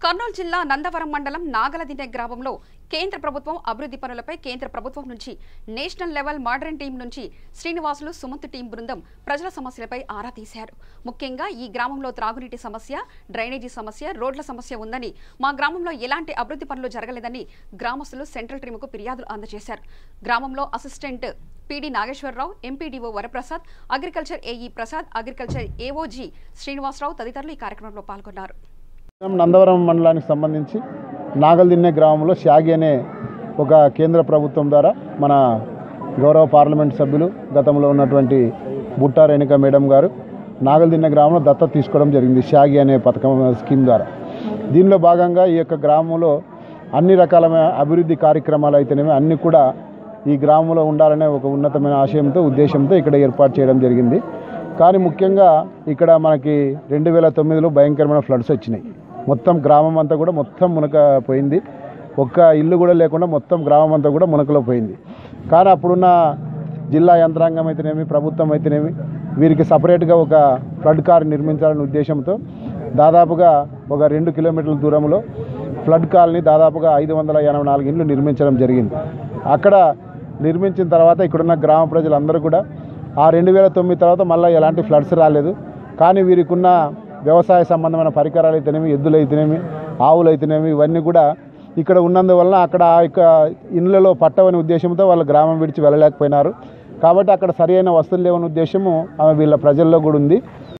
కర్నూలు జిల్లా నందవరం మండలం నాగలదిన్నె గ్రామంలో కేంద్ర ప్రభుత్వం అభివృద్ధి పనులపై కేంద్ర ప్రభుత్వం నుంచి నేషనల్ లెవెల్ మోడరన్ టీం నుంచి శ్రీనివాసులు సుమంత్ టీం బృందం ప్రజల సమస్యలపై ఆరా తీశారు. ముఖ్యంగా ఈ గ్రామంలో త్రాగునీటి సమస్య, డ్రైనేజీ సమస్య, రోడ్ల సమస్య ఉందని, మా గ్రామంలో ఎలాంటి అభివృద్ధి పనులు జరగలేదని గ్రామస్తులు సెంట్రల్ టీంకు ఫిర్యాదులు అందజేశారు. గ్రామంలో assistant PD Nageswara Rao, MPDO Varaprasad, agriculture AE Prasad, agriculture ఏఓజీ శ్రీనివాసరావు తదితరులు ఈ కార్యక్రమంలో పాల్గొన్నారు. నందవరం మండలానికి సంబంధించి నాగలదిన్నె గ్రామంలో షాగి అనే ఒక కేంద్ర ప్రభుత్వం ద్వారా మన గౌరవ పార్లమెంట్ సభ్యులు గతంలో ఉన్నటువంటి బుట్టా రేణుక మేడం గారు నాగలదిన్నె గ్రామంలో దత్తత తీసుకోవడం జరిగింది. షాగి అనే పథకం స్కీమ్ ద్వారా. దీనిలో భాగంగా ఈ యొక్క గ్రామంలో అన్ని రకాలమైన అభివృద్ధి కార్యక్రమాలు అయితేనేమి అన్నీ కూడా ఈ గ్రామంలో ఉండాలనే ఒక ఉన్నతమైన ఆశయంతో ఉద్దేశంతో ఇక్కడ ఏర్పాటు చేయడం జరిగింది. కానీ ముఖ్యంగా ఇక్కడ మనకి 2009లో భయంకరమైన ఫ్లడ్స్ వచ్చినాయి. మొత్తం గ్రామం అంతా కూడా మొత్తం మునకపోయింది. ఒక్క ఇల్లు కూడా లేకుండా మొత్తం గ్రామం అంతా కూడా మునకలో పోయింది. కానీ అప్పుడున్న జిల్లా యంత్రాంగం అయితేనేమి, ప్రభుత్వం అయితేనేమి వీరికి సపరేట్గా ఒక ఫ్లడ్ కార్ నిర్మించాలనే ఉద్దేశంతో దాదాపుగా ఒక 2 కిలోమీటర్ల దూరంలో ఫ్లడ్ కాలనీ దాదాపుగా 584 ఇండ్లు నిర్మించడం జరిగింది. అక్కడ నిర్మించిన తర్వాత ఇక్కడున్న గ్రామ ప్రజలందరూ కూడా ఆ 2009 తర్వాత మళ్ళీ ఎలాంటి ఫ్లడ్స్ రాలేదు. కానీ వీరికి ఉన్న వ్యవసాయ సంబంధమైన పరికరాలు అయితేనేమి, ఎద్దులు అయితేనేమి, ఆవులు అయితేనేమి ఇవన్నీ కూడా ఇక్కడ ఉన్నందువలన అక్కడ ఆ యొక్క ఇండ్లలో పట్టవని ఉద్దేశంతో వాళ్ళు గ్రామం విడిచి వెళ్ళలేకపోయినారు. కాబట్టి అక్కడ సరైన వసతులు లేవని ఉద్దేశము వీళ్ళ ప్రజల్లో కూడా ఉంది.